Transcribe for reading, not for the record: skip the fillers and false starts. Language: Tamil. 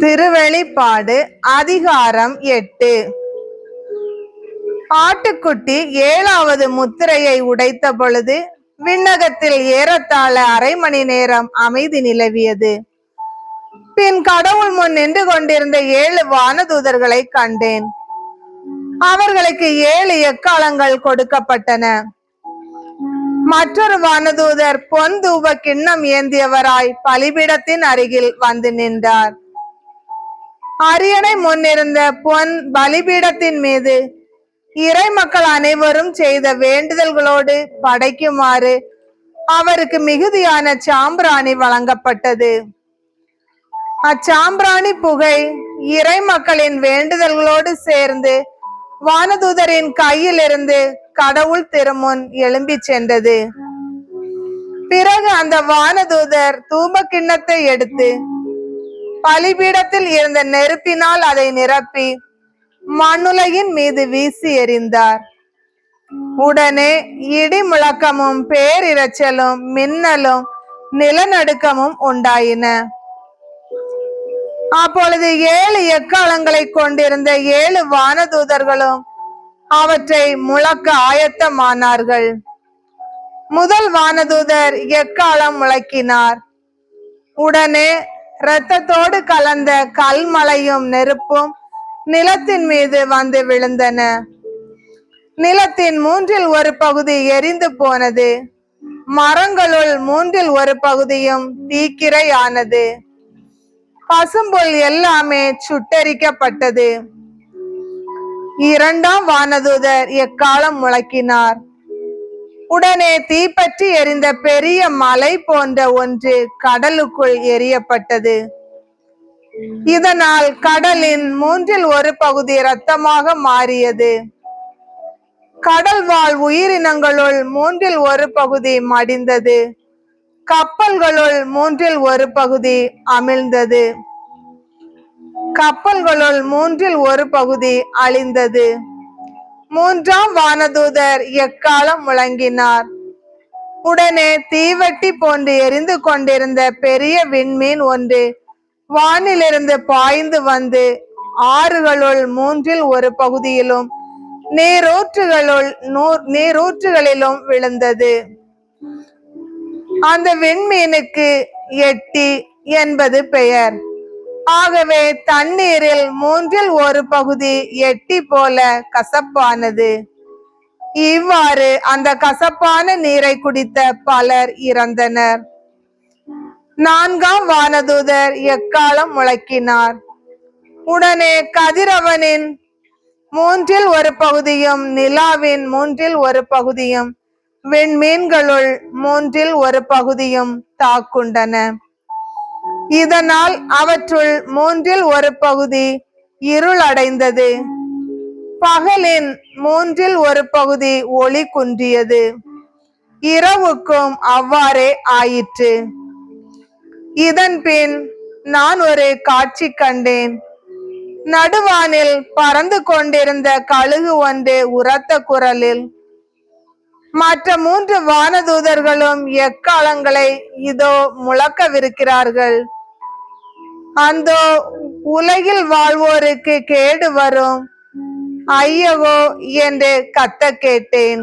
திருவெளிப்பாடு அதிகாரம் 8. ஆட்டுக்குட்டி 7வது முத்திரையை உடைத்த பொழுது விண்ணகத்தில் ஏறத்தாழ அரை மணி நேரம் அமைதி நிலவியது. பின் கடவுள் முன் நின்று கொண்டிருந்த 7 வானதூதர்களை கண்டேன். அவர்களுக்கு 7 எக்காளங்கள் கொடுக்கப்பட்டன. மற்றொரு வானதூதர் பொன் தூப கிண்ணம் ஏந்தியவராய் பலிபீடத்தின் அருகில் வந்து நின்றார். அரியணை முன்னிருந்த பொன் பலிபீடத்தின் மீது இறை மக்கள் அனைவரும் செய்த வேண்டுதல்களோடு படைக்குமாறு அவருக்கு மிகுதியான சாம்பிராணி வழங்கப்பட்டது. அச்சாம்பிராணி புகை இறை மக்களின் வேண்டுதல்களோடு சேர்ந்து வானதூதரின் கையில் இருந்து கடவுள் திருமுன் எழும்பி சென்றது. பிறகு அந்த வானதூதர் தூப கிண்ணத்தை எடுத்து பலிபீடத்தில் இருந்த நெருப்பினால் அதை நிரப்பி மண்ணுலகின் மீது வீசி எறிந்தார். உடனே இடி முழக்கமும் பேரிரைச்சலும் மின்னலும் நிலநடுக்கமும் உண்டாயின. அப்பொழுது 7 எக்காளங்களை கொண்டிருந்த 7 வானதூதர்களும் அவற்றை முழக்க ஆயத்தமானார்கள். முதல் வானதூதர் எக்காளம் முழக்கினார். உடனே இரத்தத்தோடு கலந்த கல்மலையும் நெருப்பும் நிலத்தின் மீது வந்து விழுந்தன. நிலத்தின் 1/3 ஒரு பகுதி எரிந்து போனது. மரங்களுள் 1/3 ஒரு பகுதியும் தீக்கிரையானது. பசும்புல் எல்லாமே சுட்டெரிக்கப்பட்டது. 2ஆம் வானதூதர் எக்காளம் முழக்கினார். உடனே தீப்பற்றி எரிந்த பெரிய மலை போன்ற ஒன்று கடலுக்குள் எரியப்பட்டது. இதனால் கடலின் 1/3 ஒரு பகுதி இரத்தமாக மாறியது. கடல் வாழ் உயிரினங்களுள் 1/3 ஒரு பகுதி மடிந்தது. கப்பல்களுள் 1/3 ஒரு பகுதி அமிழ்ந்தது. கப்பல்களுள் 1/3 ஒரு பகுதி அழிந்தது. 3ஆம் வானதூதர் எக்காளம் முழங்கினார். உடனே தீவட்டி போன்று எரிந்து கொண்டிருந்த பெரிய விண்மீன் ஒன்று வானிலிருந்து பாய்ந்து வந்து ஆறுகளுள் 1/3 ஒரு பகுதியிலும் நீரூற்றுகளிலும் விழுந்தது. அந்த விண்மீனுக்கு எட்டி என்பது பெயர். ஆகவே தண்ணீரில் 1/3 ஒரு பகுதி எட்டி போல கசப்பானது. இவ்வாறு அந்த கசப்பான நீரை குடித்த பலர் இறந்தனர். 4ஆம் வானதூதர் எக்காளம் முழக்கினார். உடனே கதிரவனின் 1/3 ஒரு பகுதியும் நிலாவின் 1/3 ஒரு பகுதியும் விண்மீன்களுள் 1/3 ஒரு பகுதியும் தாக்குண்டன. இதனால் அவற்றுள் 1/3 ஒரு பகுதி இருளடைந்தது. பகலின் 1/3 ஒரு பகுதி ஒளி குன்றியது. இரவுக்கும் அவ்வாறே ஆயிற்று. இதன் பின் நான் ஒரு காட்சி கண்டேன். நடுவானில் பறந்து கொண்டிருந்த கழுகு ஒன்று உரத்த குரலில், மற்ற 3 வானதூதர்களும் எக்காளங்களை இதோ முழக்கவிருக்கிறார்கள். அந்தோ உலகில் வாழ்வோருக்கு கேடு வரும், ஐயவோ என்று கத்த கேட்டேன்.